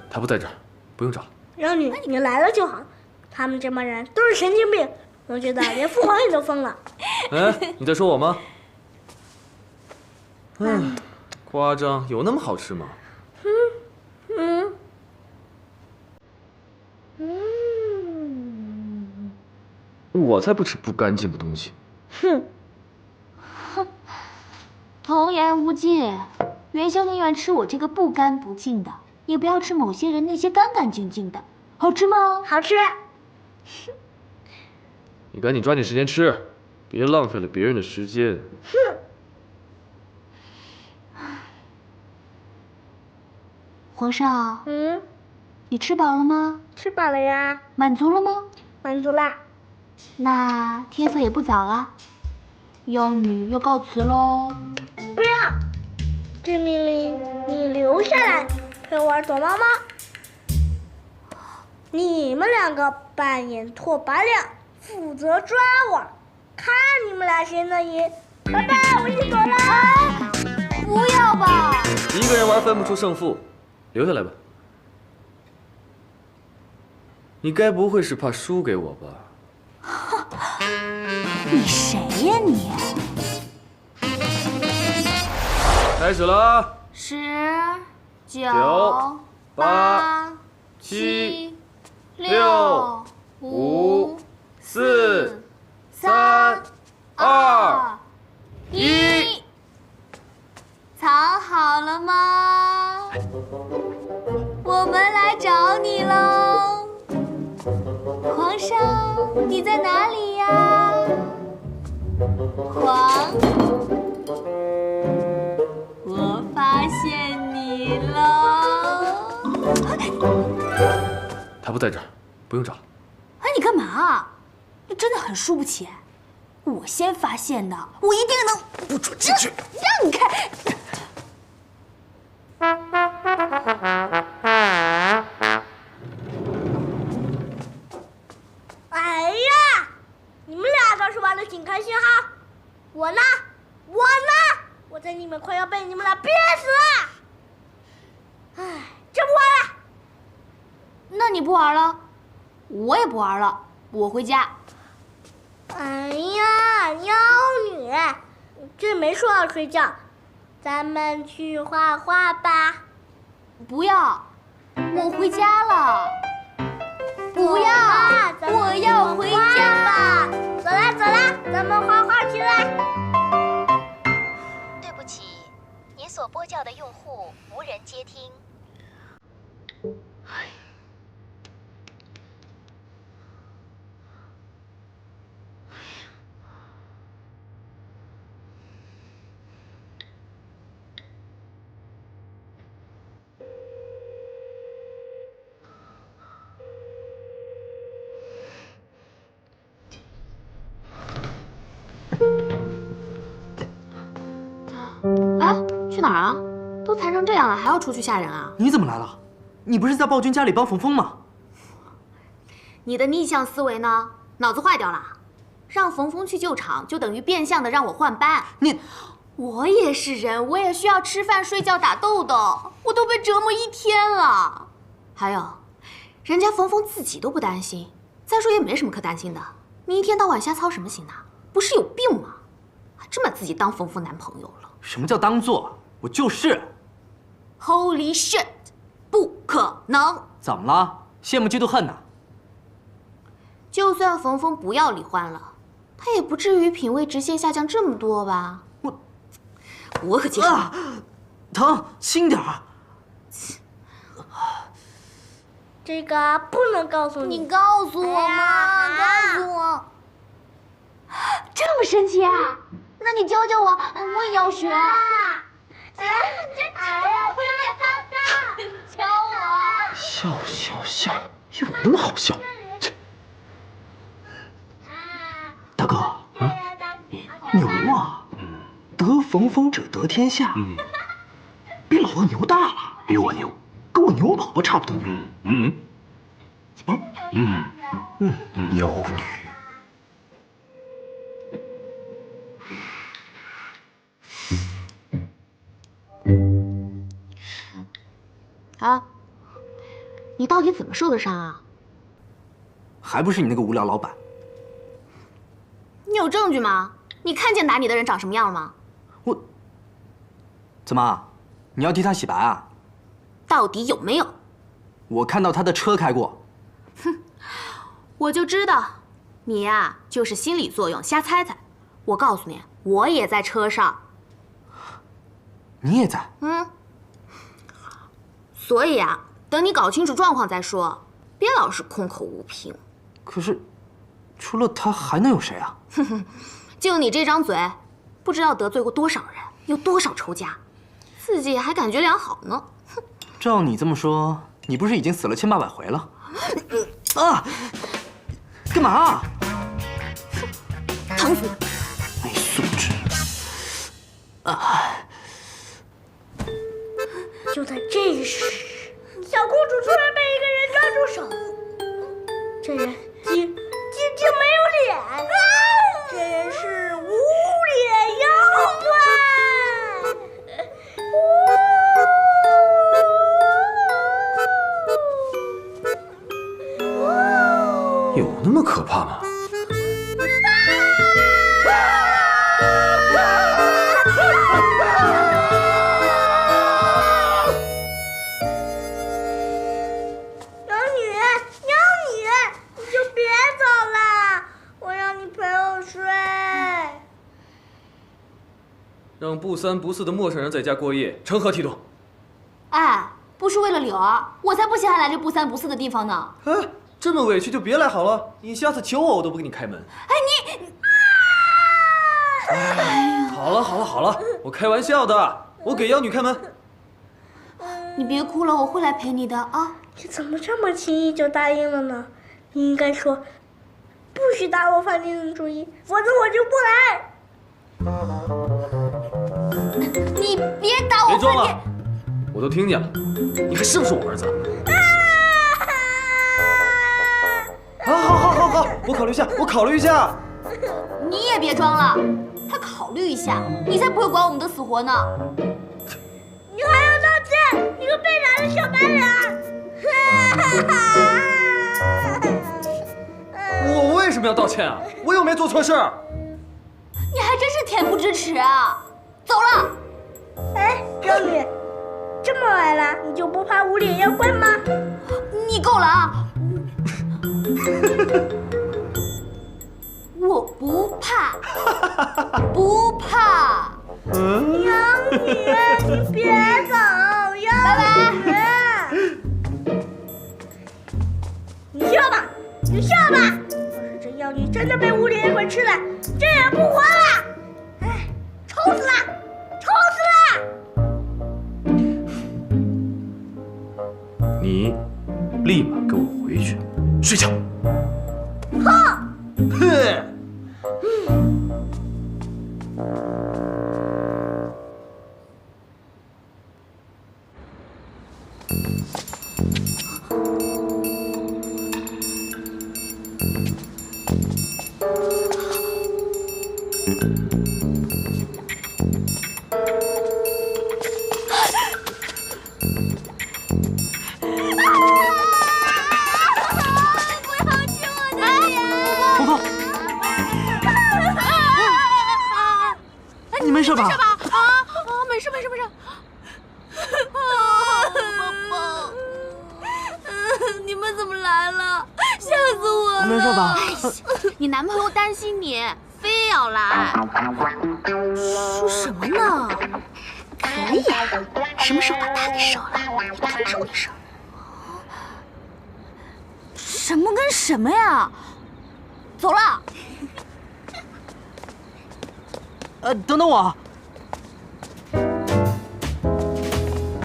他不在这儿，不用找。让你来了就好。他们这帮人都是神经病，我觉得连父皇也都疯了。哎，你在说我吗？夸张，有那么好吃吗？我才不吃不干净的东西。哼，童言无忌，元宵宁愿吃我这个不干不净的，也不要吃某些人那些干干净净的，好吃吗？好吃。你赶紧抓紧时间吃，别浪费了别人的时间。皇上，你吃饱了吗？吃饱了呀。满足了吗？满足啦。那天色也不早了，妖女要告辞喽。不要，朕命令你留下来陪我玩躲猫猫。你们两个扮演拓跋亮，负责抓我，看你们俩谁能赢。拜拜，我先走了。不要吧！一个人玩分不出胜负，留下来吧。你该不会是怕输给我吧？你谁呀你？开始了啊！10、9、 8、 7、 6、 5、4、3、2、1。藏好了吗？我们来找你喽。皇上，你在哪里呀？我发现你了。他不在这儿，不用找。哎，你干嘛？你真的很输不起。我先发现的，我一定能。不准进去！让开！哎呀，你们俩倒是玩的挺开心哈。我呢？我在里面快要被你们俩憋死了。哎，这不玩了。那你不玩了，我也不玩了，我回家。哎呀，妖女，这没说要睡觉，咱们去画画吧。不要，我回家了。不要，我要回家吧。走啦，咱们画画去啦。对不起，您所拨叫的用户无人接听。哎，去哪儿啊？都残成这样了，还要出去吓人啊？你怎么来了？你不是在暴君家里帮冯峰吗？你的逆向思维呢？脑子坏掉了？让冯峰去救场，就等于变相的让我换班。我也是人，我也需要吃饭、睡觉、打豆豆，我都被折磨一天了。还有，人家冯峰自己都不担心，再说也没什么可担心的。你一天到晚瞎操什么心呢？不是有病吗？还真把自己当冯峰男朋友了？什么叫当做？我就是。Holy shit！ 不可能！怎么了？羡慕嫉妒恨呢？就算冯峰不要李欢了，他也不至于品味直线下降这么多吧？我可接受。疼，轻点儿。这个不能告诉你。你告诉我嘛，告诉我。这么神奇啊？那你教教我，我也要学。教我。笑，有那么好笑？大哥，牛啊！得冯峰者得天下。比老王牛大了。比我牛，跟我牛宝宝差不多。妖女。啊，你到底怎么受的伤啊？还不是你那个无聊老板。你有证据吗？你看见打你的人长什么样了吗？我，怎么，你要替他洗白啊？到底有没有？我看到他的车开过。哼，我就知道，你呀就是心理作用，瞎猜猜。我告诉你，我也在车上。你也在？所以啊，等你搞清楚状况再说，别老是空口无凭。可是，除了他还能有谁啊？哼哼，就你这张嘴，不知道得罪过多少人，有多少仇家，自己还感觉良好呢。哼，照你这么说，你不是已经死了千八百回了？啊！干嘛？疼死你！没素质！啊！就在这时，小公主突然被一个人抓住手，这人竟没有脸，这人是无脸妖怪。有那么可怕吗？让不三不四的陌生人在家过夜，成何体统？哎，不是为了柳儿，我才不稀罕来这不三不四的地方呢。哎，这么委屈就别来好了。你下次求我，我都不给你开门。哎，你……哎，好了好了好了，我开玩笑的，我给妖女开门。你别哭了，我会来陪你的啊。你怎么这么轻易就答应了呢？你应该说，不许打我饭店的主意，否则我就不来。你别打我！别装了，我都听见了，你还是不是我儿子？好，我考虑一下，我考虑一下。你也别装了，还考虑一下，你才不会管我们的死活呢。你还要道歉，你个被打的小白脸！我为什么要道歉啊？我又没做错事儿。你还真是恬不知耻啊！走了。哎，妖女，这么晚了，你就不怕无脸妖怪吗？你够了啊！我不怕，不怕。妖女，你别走，妖女。你笑吧，你笑吧。要是这妖女真的被无脸妖怪吃了，这也不活了。哎，臭死了，臭死了！你立马给我回去睡觉。哼！哼！你没事吧？没事吧？没事。宝宝，你们怎么来了？吓死我了！没事吧？你男朋友担心你，非要来。说什么呢？可以，什么时候把他给烧了，你通知我一声。什么跟什么呀？走了。等等我。